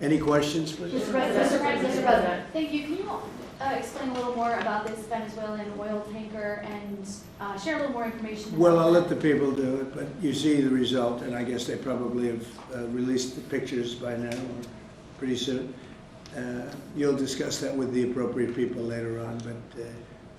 Any questions, please? Mr. President. Thank you. Can you explain a little more about this Venezuelan oil tanker and share a little more information? Well, I'll let the people do it, but you see the result, and I guess they probably have released the pictures by now, or pretty soon. You'll discuss that with the appropriate people later on, but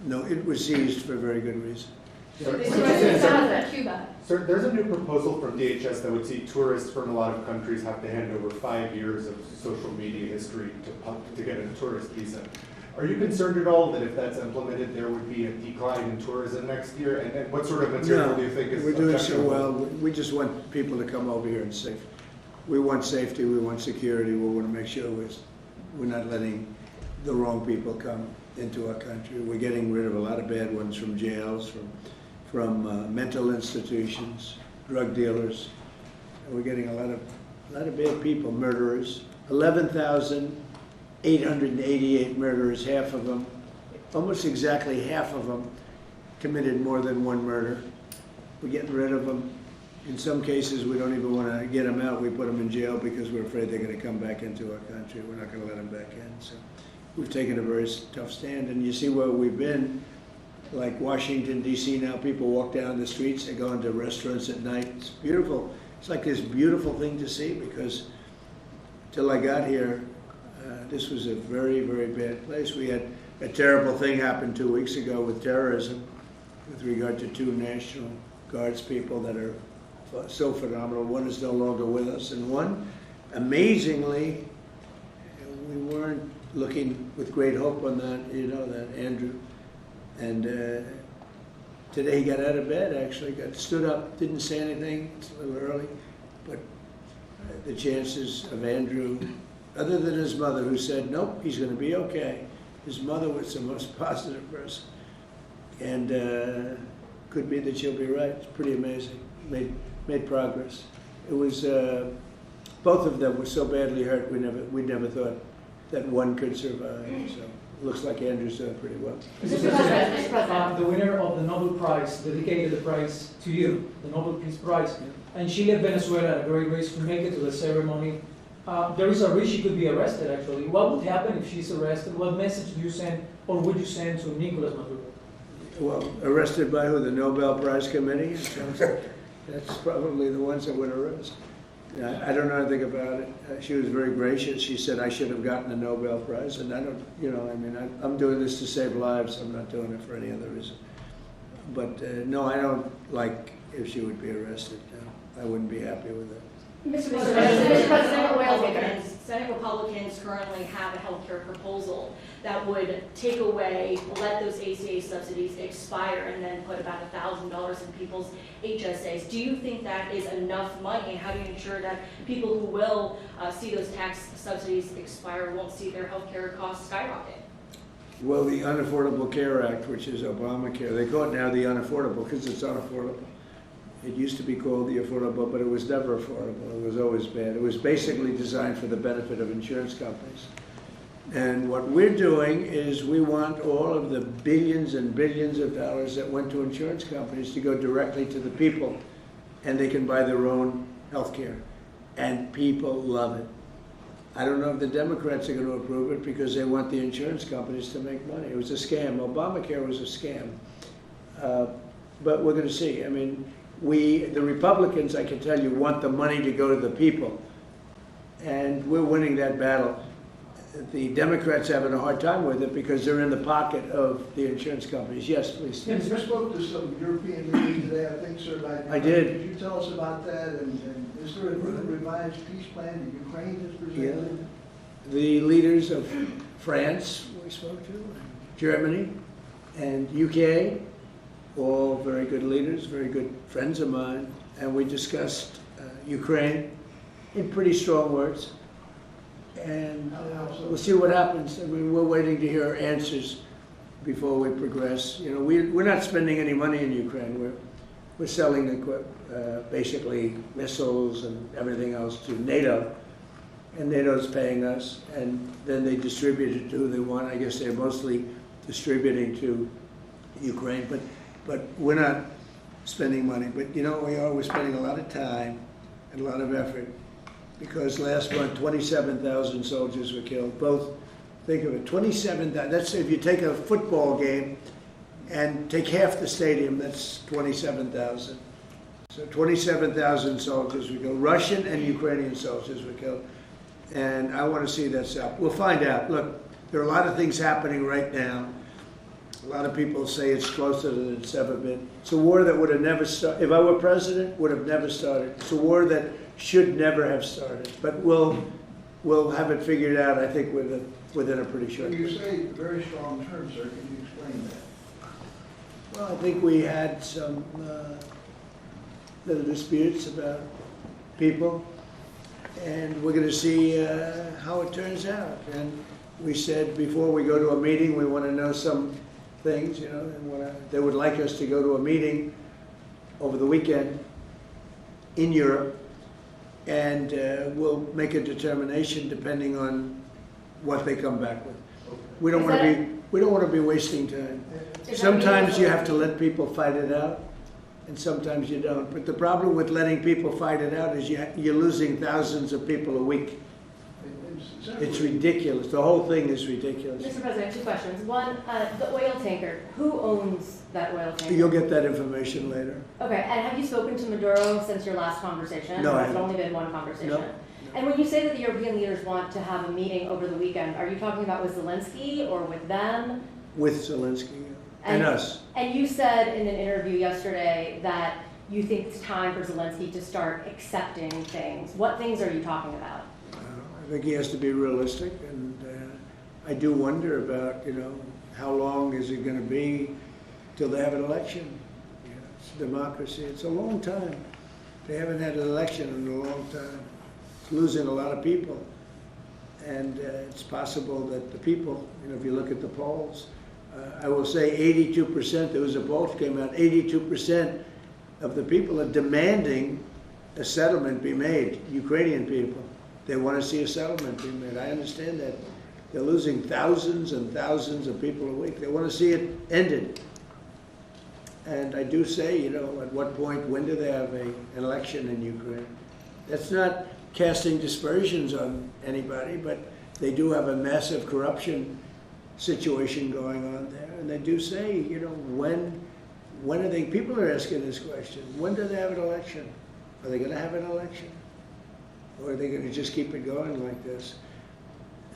no, it was seized for a very good reason. Cuba. Sir, there's a new proposal from DHS that would see tourists from a lot of countries have to hand over 5 years of social media history to get a tourist visa. Are you concerned at all that if that's implemented, there would be a decline in tourism next year? And what sort of material do you think is we're doing so objectionable? well. We just want people to come over here and safe. We want safety, we want security, we want to make sure we're not letting the wrong people come into our country. We're getting rid of a lot of bad ones from jails, from mental institutions, drug dealers. And we're getting a lot of bad people, murderers. 11,888 murderers, half of them, almost exactly half of them, committed more than one murder. We're getting rid of them. In some cases, we don't even want to get them out. We put them in jail because we're afraid they're going to come back into our country. We're not going to let them back in. So we've taken a very tough stand. And you see where we've been, like Washington, D.C. now, people walk down the streets, they go into restaurants at night. It's beautiful. It's like this beautiful thing to see, because till I got here, this was a very, very bad place. We had a terrible thing happen 2 weeks ago with terrorism with regard to 2 National Guards people that are so phenomenal. One is no longer with us, and one, amazingly, we weren't looking with great hope on that, you know, that Andrew. And today he got out of bed, actually, stood up, didn't say anything. It's a little early, but the chances of Andrew, other than his mother, who said, nope, he's going to be okay. His mother was the most positive person. And could be that she'll be right. It's pretty amazing. Made progress. It was, both of them were so badly hurt, we never thought that one could survive. So it looks like Andrew's doing pretty well. Mr. President. The winner of the Nobel Prize dedicated the prize to you, the Nobel Peace Prize. And she left Venezuela at a great risk to make it to the ceremony. There is a risk she could be arrested, actually. What would happen if she's arrested? What message do you send, or would you send to Nicolas Maduro? Well, arrested by who? The Nobel Prize Committee? That's probably the ones that would arrest. I don't know anything about it. She was very gracious. She said I should have gotten a Nobel Prize, and I don't, you know, I mean, I'm doing this to save lives. I'm not doing it for any other reason. But no, I don't like if she would be arrested. No, I wouldn't be happy with it. Mr. President, Senate Republicans currently have a health care proposal that would take away, let those ACA subsidies expire, and then put about $1,000 in people's HSAs. Do you think that is enough money? And how do you ensure that people who will see those tax subsidies expire won't see their health care costs skyrocket? Well, the Unaffordable Care Act, which is Obamacare, they call it now the unaffordable because it's unaffordable. It used to be called the affordable, but it was never affordable. It was always bad. It was basically designed for the benefit of insurance companies. And what we're doing is we want all of the billions and billions of dollars that went to insurance companies to go directly to the people, and they can buy their own health care. And people love it. I don't know if the Democrats are going to approve it because they want the insurance companies to make money. It was a scam. Obamacare was a scam. But we're going to see. I mean, the Republicans, I can tell you, want the money to go to the people. And we're winning that battle. The Democrats are having a hard time with it because they're in the pocket of the insurance companies. Yes, please. Yes, you spoke to some European leaders today, I think, sir. I did. Could you tell us about that? And is there a revised peace plan that Ukraine has presented? Yeah. The leaders of France, we spoke to, Germany, and UK, all very good leaders, very good friends of mine, and we discussed Ukraine in pretty strong words. And we'll see what happens. I mean, we're waiting to hear answers before we progress. You know, we're not spending any money in Ukraine. We're selling basically missiles and everything else to NATO, and NATO's paying us, and then they distribute it to who they want. I guess they're mostly distributing to Ukraine, but we're not spending money. But you know what we are? We're spending a lot of time and a lot of effort because last month 27,000 soldiers were killed. Both, think of it, 27,000. That's if you take a football game and take half the stadium, that's 27,000. So 27,000 soldiers were killed. Russian and Ukrainian soldiers were killed. And I want to see that stop. We'll find out. Look, there are a lot of things happening right now. A lot of people say it's closer than it's ever been. It's a war that would have never started. If I were president, would have never started. It's a war that should never have started. But we'll have it figured out, I think, within a pretty short When time. you say very strong terms, sir, can you explain that? Well, I think we had some little disputes about people, and we're going to see how it turns out. And we said before we go to a meeting, we want to know some things, you know, and they would like us to go to a meeting over the weekend in Europe, and we'll make a determination depending on what they come back with. We don't want to be wasting time. Sometimes you have to let people fight it out, and sometimes you don't. But the problem with letting people fight it out is you're losing thousands of people a week. It's ridiculous. The whole thing is ridiculous. Mr. President, two questions. One, the oil tanker. Who owns that oil tanker? You'll get that information later. Okay, and have you spoken to Maduro since your last conversation? No, Or I has it haven't. only been one conversation? No. And when you say that the European leaders want to have a meeting over the weekend, are you talking about with Zelensky or with them? With Zelensky and us. And you said in an interview yesterday that you think it's time for Zelensky to start accepting things. What things are you talking about? I think he has to be realistic, and I do wonder about, you know, how long is it going to be till they have an election? You know, it's democracy. It's a long time. They haven't had an election in a long time. It's losing a lot of people, and it's possible that the people, you know, if you look at the polls, I will say 82%. There was a poll that came out. 82% of the people are demanding a settlement be made. Ukrainian people. They want to see a settlement be made. I understand that. They're losing thousands and thousands of people a week. They want to see it ended. And I do say, you know, at what point, when do they have an election in Ukraine? That's not casting dispersions on anybody, but they do have a massive corruption situation going on there. And they do say, you know, when are they, people are asking this question, when do they have an election? Are they going to have an election? Or are they going to just keep it going like this?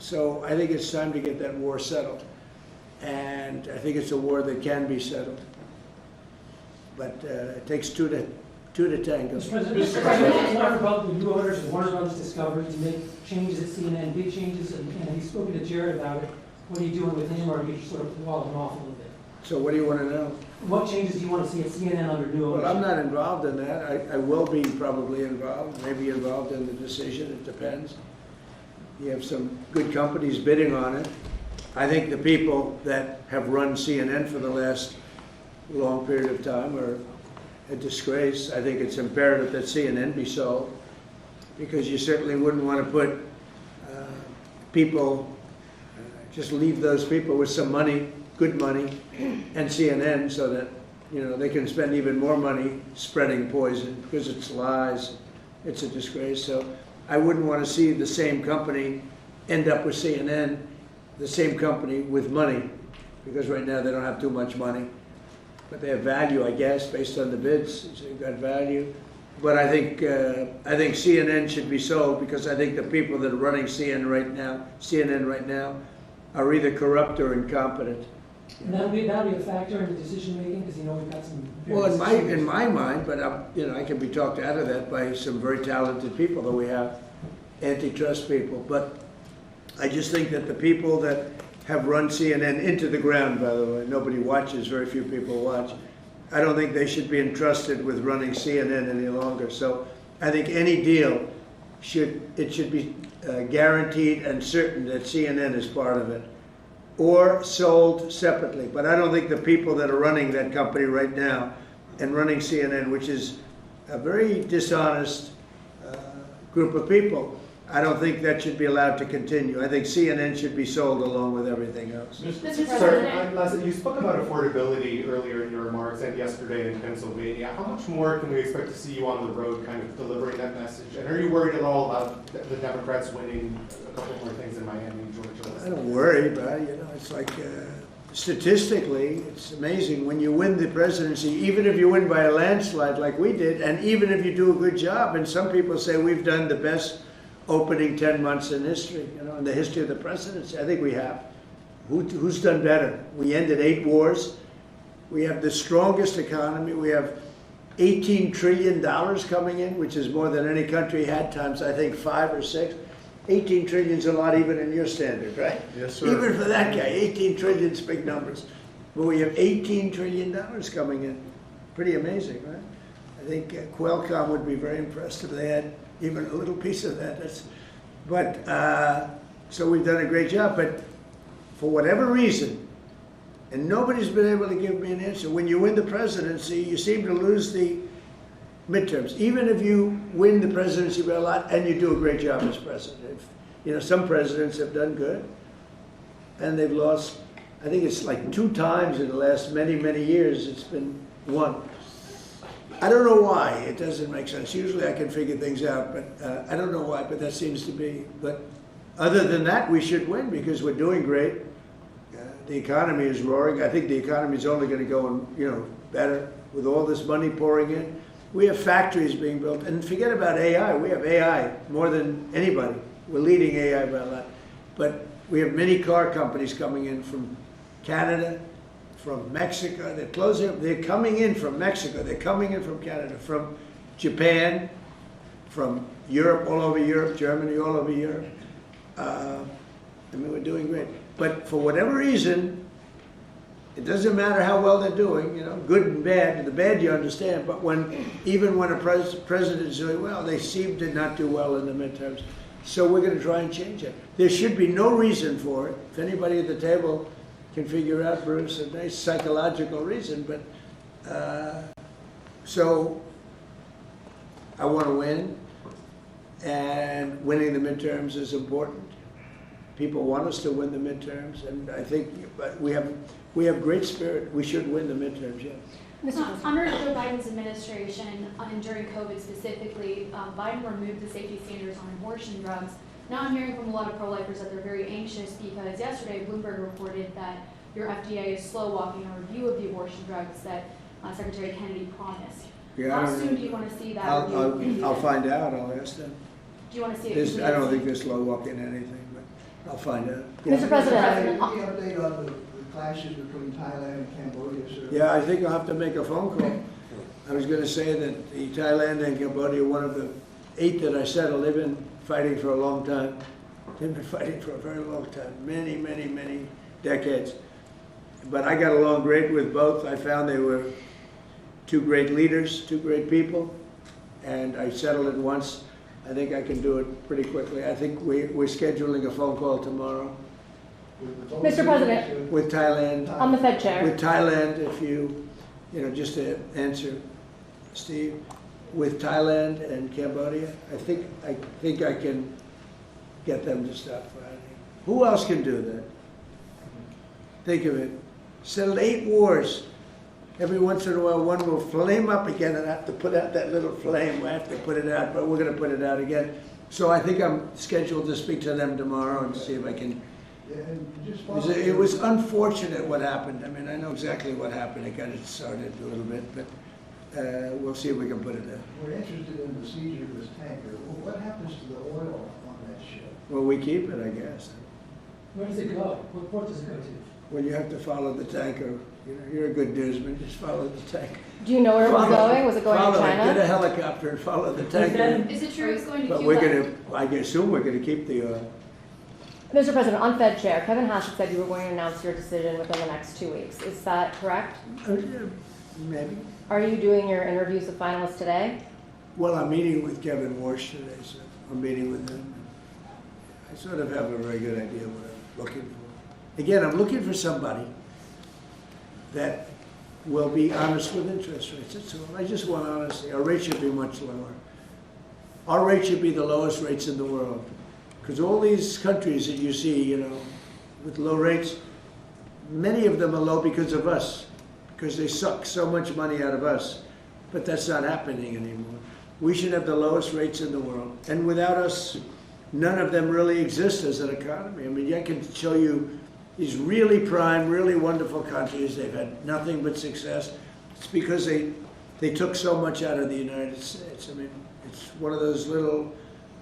So I think it's time to get that war settled. And I think it's a war that can be settled. But it takes two to tango. Mr. President, Warner Brothers, new owners of Warner Brothers Discovery to make changes at CNN, big changes, and he's spoken to Jared about it. What are you doing with him, or are you just sort of walling him off a little bit? So what do you want to know? What changes do you want to see at CNN under new ownership? Well, I'm not involved in that. I will be probably involved, maybe involved in the decision. It depends. You have some good companies bidding on it. I think the people that have run CNN for the last long period of time are a disgrace. I think it's imperative that CNN be sold, because you certainly wouldn't want to put people, just leave those people with some money, good money, and CNN, so that, you know, they can spend even more money spreading poison, because it's lies. It's a disgrace. So I wouldn't want to see the same company end up with CNN, the same company with money, because right now they don't have too much money. But they have value, I guess, based on the bids. So you've got value. But I think CNN should be sold, because I think the people that are running CNN right now are either corrupt or incompetent. And that'll be a factor in the decision making, because you know we've got some. Well, in my mind, but you know, I can be talked out of that by some very talented people that we have, antitrust people. But I just think that the people that have run CNN into the ground, by the way, nobody watches, very few people watch. I don't think they should be entrusted with running CNN any longer. So I think any deal should be guaranteed and certain that CNN is part of it, or sold separately. But I don't think the people that are running that company right now and running CNN, which is a very dishonest group of people, I don't think that should be allowed to continue. I think CNN should be sold along with everything else. Mr. Sir, President. lastly, you spoke about affordability earlier in your remarks and yesterday in Pennsylvania. How much more can we expect to see you on the road kind of delivering that message? And are you worried at all about the Democrats winning a couple more things in Miami and Georgia? I don't worry, but it's like statistically, it's amazing when you win the presidency, even if you win by a landslide like we did, and even if you do a good job, and some people say we've done the best opening 10 months in history, in the history of the presidency. I think we have. Who's done better? We ended 8 wars. We have the strongest economy. We have $18 trillion coming in, which is more than any country had times, I think, 5 or 6. 18 trillion is a lot even in your standard, right? Yes, sir. Even for that guy, 18 trillion is big numbers. But we have $18 trillion coming in. Pretty amazing, right? I think Qualcomm would be very impressed if they had even a little piece of that. So we've done a great job. But for whatever reason, and nobody's been able to give me an answer, when you win the presidency, you seem to lose the midterms. Even if you win the presidency by a lot and you do a great job as president. Some presidents have done good, and they've lost, I think it's like 2 times in the last many, many years it's been won. I don't know why. It doesn't make sense. Usually I can figure things out, but I don't know why, but that seems to be. But other than that, we should win because we're doing great. The economy is roaring. I think the economy is only going to go better with all this money pouring in. We have factories being built. And forget about AI. We have AI more than anybody. We're leading AI by a lot. But we have many car companies coming in from Canada, from Mexico. They're coming in from Mexico. They're coming in from Canada, from Japan, from Europe, all over Europe, Germany, all over Europe. We're doing great. But for whatever reason, it doesn't matter how well they're doing, good and bad. The bad you understand, but even when a president is doing well, they seem to not do well in the midterms. So we're going to try and change it. There should be no reason for it. If anybody at the table can figure out, Bruce, a nice psychological reason, but so I want to win, and winning the midterms is important. People want us to win the midterms, and I think we have great spirit. We should win the midterms, yeah. Under Joe Biden's administration, and during COVID specifically, Biden removed the safety standards on abortion drugs. Now I'm hearing from a lot of pro-lifers that they're very anxious because yesterday Bloomberg reported that your FDA is slow walking a review of the abortion drugs that Secretary Kennedy promised. Yeah, How soon do you want to see that review? I'll find out. I'll ask them. Do you want to see it? I don't think they're slow walking anything, but I'll find out. Mr. President. Any update on the clashes between Thailand and Cambodia, sir? Yeah, I think I'll have to make a phone call. I was going to say that the Thailand and Cambodia, one of the 8 that I settled, they've been fighting for a long time. They've been fighting for a very long time, many, many, many decades. But I got along great with both. I found they were 2 great leaders, 2 great people, and I settled it once. I think I can do it pretty quickly. I think we're scheduling a phone call tomorrow. Mr. President. With Thailand. On the Fed chair. With Thailand, if just to answer Steve, with Thailand and Cambodia, I think I can get them to stop fighting. Who else can do that? Think of it. Settled 8 wars. Every once in a while, one will flame up again, and I have to put out that little flame. I have to put it out, but we're going to put it out again. So I think I'm scheduled to speak to them tomorrow and see if I can. Yeah, and just It was unfortunate what happened. I mean, I know exactly what happened. It got it started a little bit, but we'll see if we can put it out. We're interested in the seizure of this tanker. Well, what happens to the oil on that ship? Well, we keep it, I guess. Where does it go? What port does it go to? Well, you have to follow the tanker. You're a good newsman. Just follow the tanker. Do you know where it was going? Was it going to China? Get a helicopter and follow the tanker. Is it true it's going to But Cuba? I assume we're going to keep the oil. Mr. President, on Fed chair, Kevin Hassett said you were going to announce your decision within the next 2 weeks. Is that correct? Yeah, maybe. Are you doing your interviews with finalists today? Well, I'm meeting with Kevin Warsh today, so I'm meeting with him. I sort of have a very good idea what I'm looking for. Again, I'm looking for somebody that will be honest with interest rates. That's all. I just want honesty. Our rate should be much lower. Our rate should be the lowest rates in the world. Because all these countries that you see, you know, with low rates, many of them are low because of us, because they suck so much money out of us. But that's not happening anymore. We should have the lowest rates in the world. And without us, none of them really exist as an economy. I mean, I can show you these really prime, really wonderful countries. They've had nothing but success. It's because they took so much out of the United States. I mean, it's one of those little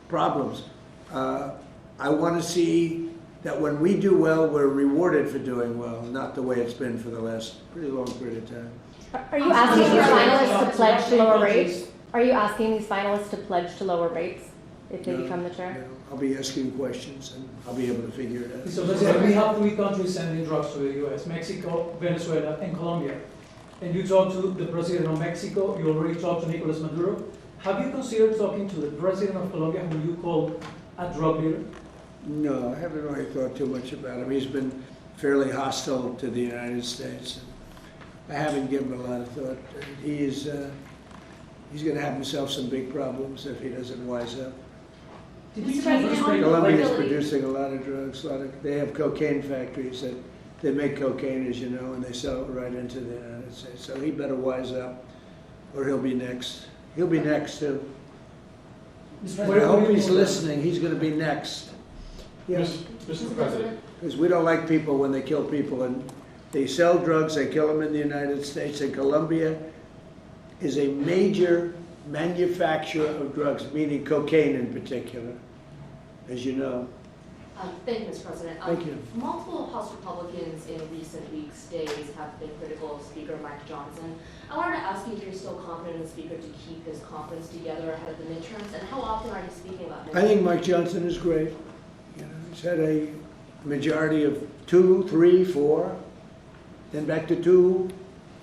problems. I want to see that when we do well, we're rewarded for doing well, not the way it's been for the last pretty long period of time. Are you asking your finalists to pledge to lower rates? Are you asking these finalists to pledge to lower rates if they become the chair? No, I'll be asking questions and I'll be able to figure it out. So President, we have 3 countries sending drugs to the U.S., Mexico, Venezuela, and Colombia. And you talked to the president of Mexico, you already talked to Nicolas Maduro. Have you considered talking to the president of Colombia, whom you call a drug leader? No, I haven't really thought too much about him. He's been fairly hostile to the United States. I haven't given him a lot of thought. He's going to have himself some big problems if he doesn't wise up. Mr. President, on Colombia's mobility- producing a lot of drugs. They have cocaine factories that they make cocaine, as you know, and they sell it right into the United States. So he better wise up, or he'll be next. He'll be next too. I hope he's listening. He's going to be next. Yes, Mr. President, because we don't like people when they kill people, and they sell drugs. They kill them in the United States, and Colombia is a major manufacturer of drugs, meaning cocaine in particular, as you know. Thank you, Mr. President. Thank you. Multiple House Republicans in recent weeks, days, have been critical of Speaker Mike Johnson. I wanted to ask you if you're still confident in the Speaker to keep his conference together ahead of the midterms, and how often are you speaking about him? I think Mike Johnson is great. You know, he's had a majority of 2, 3, 4, then back to 2.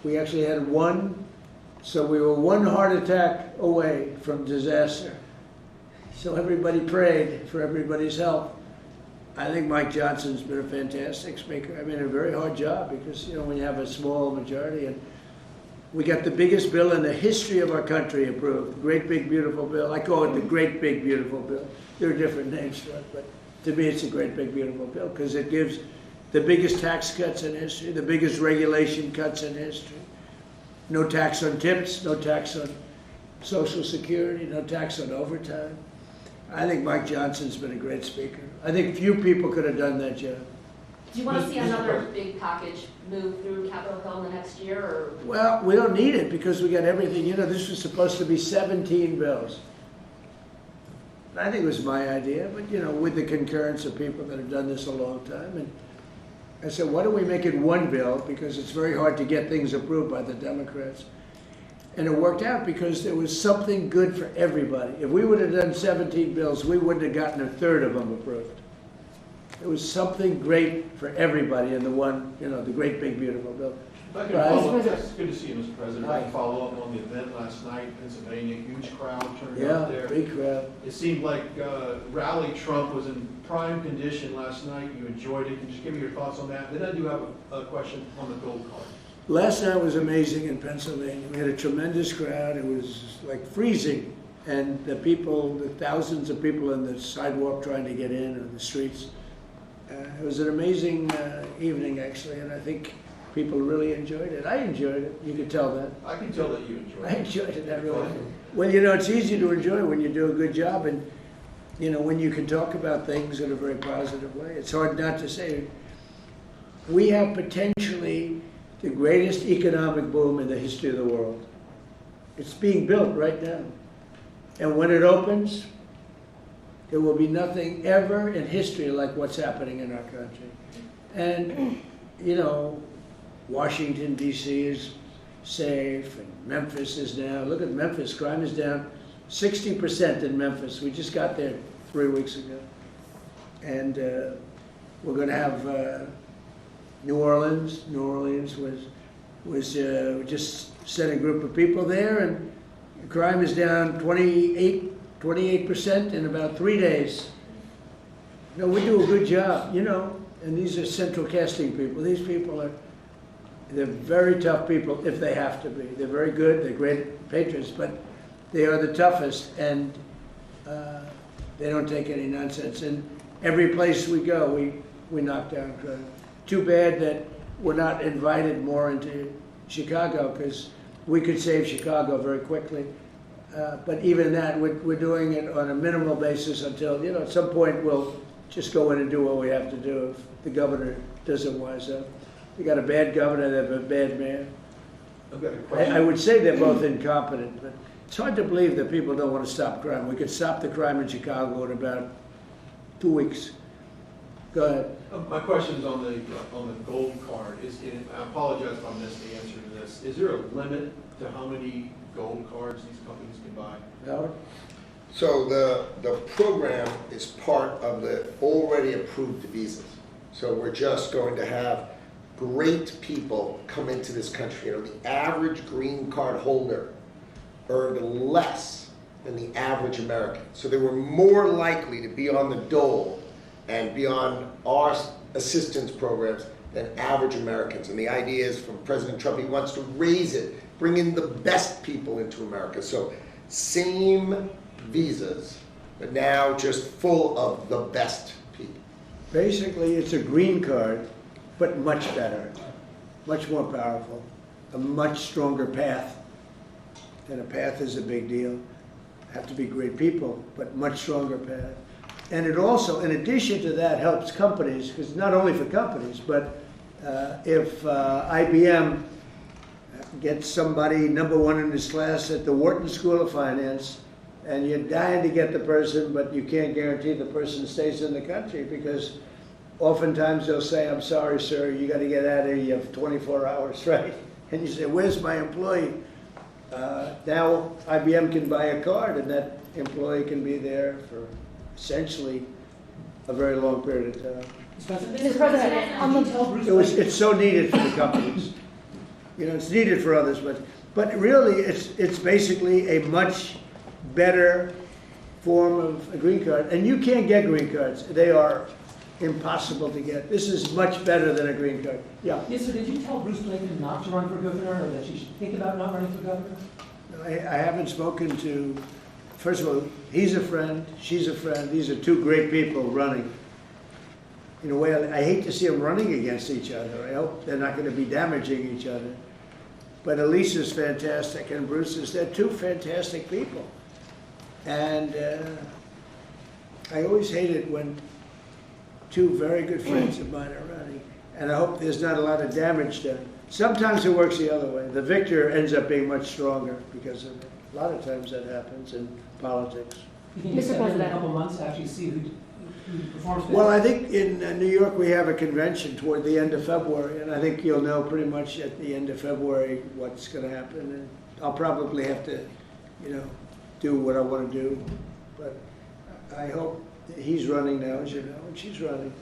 We actually had 1. So we were 1 heart attack away from disaster. So everybody prayed for everybody's health. I think Mike Johnson's been a fantastic speaker. I mean, a very hard job because, you know, when you have a small majority, and we got the biggest bill in the history of our country approved. Great Big Beautiful Bill. I call it the Great Big Beautiful Bill. There are different names for it, but to me it's a Great Big Beautiful Bill because it gives the biggest tax cuts in history, the biggest regulation cuts in history. No tax on tips, no tax on Social Security, no tax on overtime. I think Mike Johnson's been a great speaker. I think few people could have done that job. Do you want to see another big package move through Capitol Hill in the next year, or? Well, we don't need it because we got everything. You know, this was supposed to be 17 bills. I think it was my idea, but, you know, with the concurrence of people that have done this a long time. And I said, why don't we make it 1 bill? Because it's very hard to get things approved by the Democrats. And it worked out because there was something good for everybody. If we would have done 17 bills, we wouldn't have gotten 1/3 of them approved. There was something great for everybody in the one, you know, the Great Big Beautiful Bill. if I could follow up, it's good to see you, Mr. President. I can follow up on the event last night in Pennsylvania, huge crowd turned out Yeah, there. big crowd. It seemed like Rally Trump was in prime condition last night. You enjoyed it. Can you just give me your thoughts on that? Then I do have a question on the gold card. Last night was amazing in Pennsylvania. We had a tremendous crowd. It was like freezing. And the people, the thousands of people in the sidewalk trying to get in, or the streets. It was an amazing evening, actually, and I think people really enjoyed it. I enjoyed it. You could tell that. I can tell that you enjoyed I it. enjoyed it, I really. Well, you know, it's easy to enjoy when you do a good job, and, you know, when you can talk about things in a very positive way. It's hard not to say. We have potentially the greatest economic boom in the history of the world. It's being built right now. And when it opens, there will be nothing ever in history like what's happening in our country. And, you know, Washington, D.C. is safe, and Memphis is now. Look at Memphis. Crime is down 60% in Memphis. We just got there 3 weeks ago. And we're going to have New Orleans. New Orleans was just sent a group of people there, and crime is down 28% in about 3 days. No, we do a good job, you know, and these are central casting people. These people they're very tough people if they have to be. They're very good, they're great patriots, but they are the toughest. And They don't take any nonsense. And every place we go, we knock down crime. Too bad that we're not invited more into Chicago, because we could save Chicago very quickly. But even that, we're doing it on a minimal basis until, at some point we'll just go in and do what we have to do if the governor doesn't wise up. We got a bad governor, they have a bad mayor. I've got a question. I would say they're both incompetent, but it's hard to believe that people don't want to stop crime. We could stop the crime in Chicago in about 2 weeks. Go ahead. My question is on the gold card. I apologize if I missed the answer to this. Is there a limit to how many gold cards these companies can buy? Howard? So the program is part of the already approved visas. So we're just going to have great people come into this country. The average green card holder earned less than the average American. So they were more likely to be on the dole and be on our assistance programs than average Americans. And the idea is from President Trump, he wants to raise it, bring in the best people into America. So same visas, but now just full of the best people. Basically, it's a green card, but much better, much more powerful, a much stronger path. And a path is a big deal. Have to be great people, but much stronger path. And it also, in addition to that, helps companies, because not only for companies, but if IBM gets somebody #1 in his class at the Wharton School of Finance, and you're dying to get the person, but you can't guarantee the person stays in the country, because oftentimes they'll say, I'm sorry, sir, you got to get out of here, you have 24 hours, right? And you say, where's my employee? Now IBM can buy a card, and that employee can be there for essentially a very long period of time. Mr. President, It's so needed for the companies. It's needed for others, but really it's basically a much better form of a green card. And you can't get green cards. They are impossible to get. This is much better than a green card. Yeah. Yes, sir, did you tell Bruce Lincoln not to run for governor, or that she should think about not running for governor? I haven't spoken to, first of all, he's a friend, she's a friend. These are two great people running. In a way, I hate to see them running against each other. I hope they're not going to be damaging each other. But Elisa's fantastic, and Bruce is, they're two fantastic people. And I always hate it when two very good friends of mine are running. And I hope there's not a lot of damage done. Sometimes it works the other way. The victor ends up being much stronger because of it. A lot of times that happens in politics. You think it's in a couple months to actually see who performs better? Well, I think in New York we have a convention toward the end of February, and I think you'll know pretty much at the end of February what's going to happen. And I'll probably have to, do what I want to do. But I hope that he's running now, as you know, and she's running.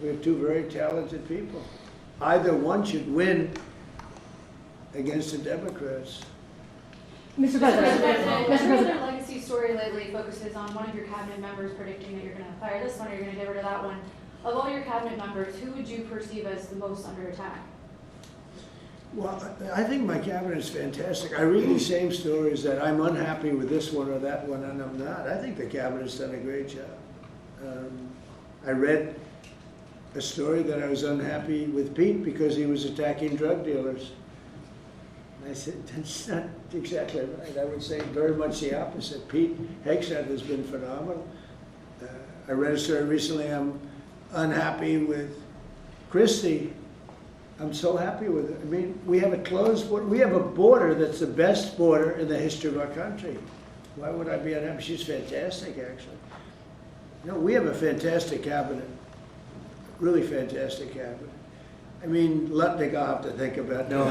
We have two very talented people. Either one should win against the Democrats. Mr. President, Mr. Mr. President, President. legacy story lately focuses on one of your cabinet members predicting that you're going to fire this one or you're going to get rid of that one. Of all your cabinet members, who would you perceive as the most under attack? Well, I think my cabinet is fantastic. I read these same stories that I'm unhappy with this one or that one, and I'm not. I think the cabinet's done a great job. I read a story that I was unhappy with Pete because he was attacking drug dealers. And I said, that's not exactly right. I would say very much the opposite. Pete Hegseth has been phenomenal. I read a story recently, I'm unhappy with Christie. I'm so happy with it. I mean, we have a closed border. We have a border that's the best border in the history of our country. Why would I be unhappy? She's fantastic, actually. We have a fantastic cabinet. Really fantastic cabinet. I mean, Lutnick I'll have to think about. No,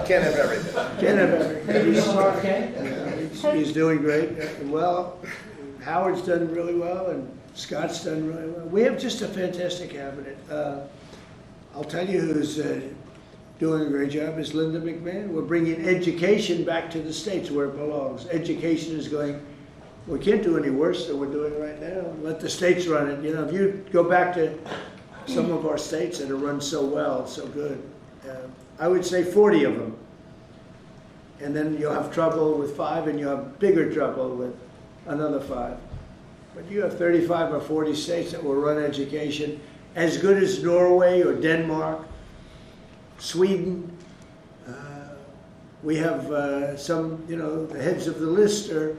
Can't have everything. can't have everything. He's doing great. Well, Howard's done really well, and Scott's done really well. We have just a fantastic cabinet. I'll tell you who's doing a great job is Linda McMahon. We're bringing education back to the states where it belongs. Education is going, we can't do any worse than we're doing right now. Let the states run it. If you go back to some of our states that have run so well, so good, I would say 40 of them. And then you'll have trouble with 5, and you'll have bigger trouble with another 5. But you have 35 or 40 states that will run education as good as Norway or Denmark, Sweden. We have some, the heads of the list are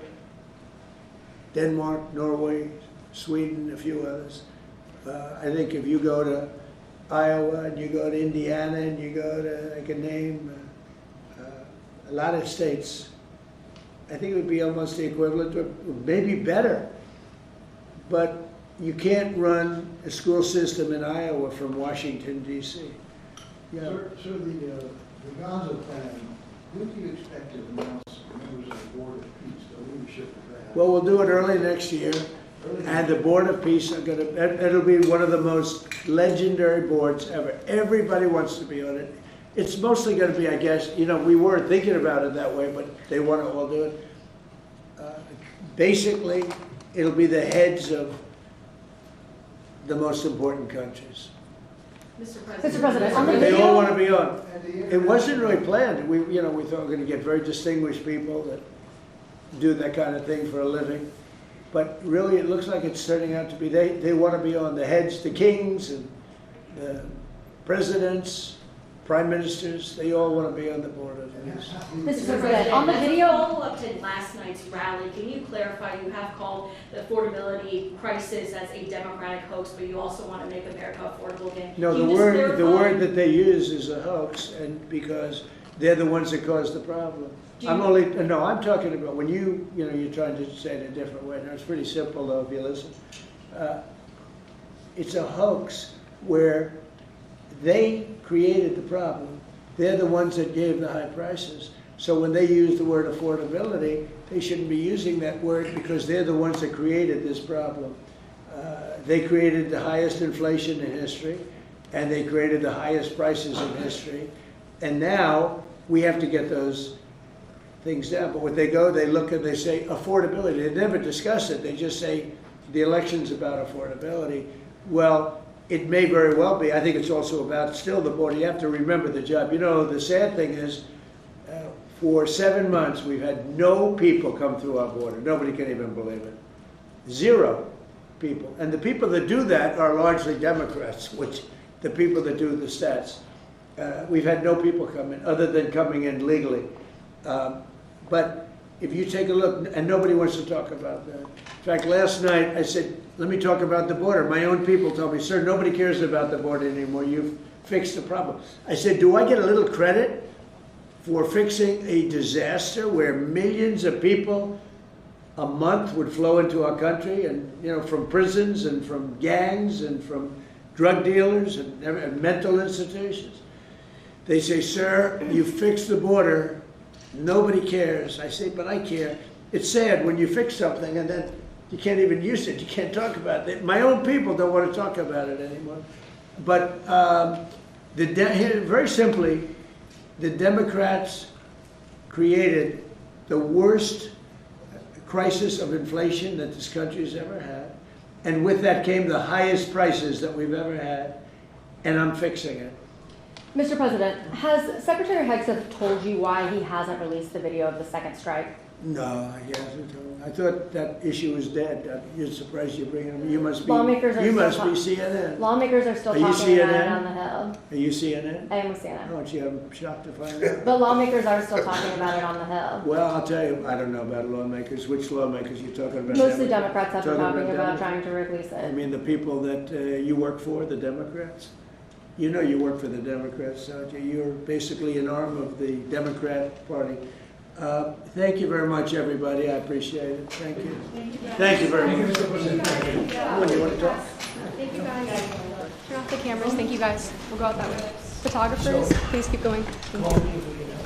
Denmark, Norway, Sweden, a few others. I think if you go to Iowa and you go to Indiana and you go to, I can name a lot of states, I think it would be almost the equivalent to, maybe better. But you can't run a school system in Iowa from Washington, D.C. Yeah. Sir, the Gaza plan, when do you expect to announce members of the Board of Peace, the leadership of that? Well, we'll do it early next year. And the Board of Peace are gonna, it'll be one of the most legendary boards ever. Everybody wants to be on it. It's mostly gonna be, I guess, we weren't thinking about it that way, but they want to all do it. Basically, it'll be the heads of the most important countries. Mr. President. Mr. President, on the They all want to video, be on. It wasn't really planned. We thought we were going to get very distinguished people that do that kind of thing for a living. But really, it looks like it's turning out to be, they want to be on, the heads, the kings and the presidents, prime ministers, they all want to be on the board of this. Mr. President, on the video, Follow up to last night's rally, can you clarify, you have called the affordability crisis as a Democratic hoax, but you also want to make America affordable again? No, Can the you just word clarify? that they use is a hoax, and because they're the ones that caused the problem. Do I'm you- I'm talking about when you're trying to say it a different way. Now, it's pretty simple though, if you listen. It's a hoax where they created the problem. They're the ones that gave the high prices. So when they use the word affordability, they shouldn't be using that word because they're the ones that created this problem. They created the highest inflation in history, and they created the highest prices in history. And now we have to get those things down. But when they go, they look and they say affordability. They never discuss it. They just say the election's about affordability. Well, it may very well be. I think it's also about still the border. You have to remember the job. The sad thing is, for 7 months, we've had no people come through our border. Nobody can even believe it. 0 people. And the people that do that are largely Democrats, which the people that do the stats. We've had no people come in, other than coming in legally. But if you take a look, and nobody wants to talk about that. In fact, last night I said, let me talk about the border. My own people told me, sir, nobody cares about the border anymore. You've fixed the problem. I said, do I get a little credit for fixing a disaster where millions of people a month would flow into our country, and from prisons and from gangs and from drug dealers and mental institutions? They say, sir, you fixed the border. Nobody cares. I say, but I care. It's sad when you fix something and then you can't even use it. You can't talk about it. My own people don't want to talk about it anymore. But very simply, the Democrats created the worst crisis of inflation that this country has ever had. And with that came the highest prices that we've ever had. And I'm fixing it. Mr. President, has Secretary Hegseth told you why he hasn't released the video of the second strike? No, he hasn't. I thought that issue was dead. You're surprised you bring it up. You must be. Lawmakers are You still must be talk- CNN. Lawmakers are still Are you talking about it CNN? on the Hill. Are you CNN? I am with CNN. Oh, gee, I'm shocked to find out. But lawmakers are still talking about it on the Hill. Well, I'll tell you, I don't know about lawmakers. Which lawmakers you talking about? Mostly Democrats have been Talking talking about Democrats? trying to release I it. mean, the people that you work for, the Democrats? You know you work for the Democrats, don't you? You're basically an arm of the Democrat Party. Thank you very much, everybody. I appreciate it. Thank you. Thank you very much. When you want to talk? Thank you guys. Turn off the cameras. Thank you guys. We'll go out that way. Photographers, please keep going. Thank you.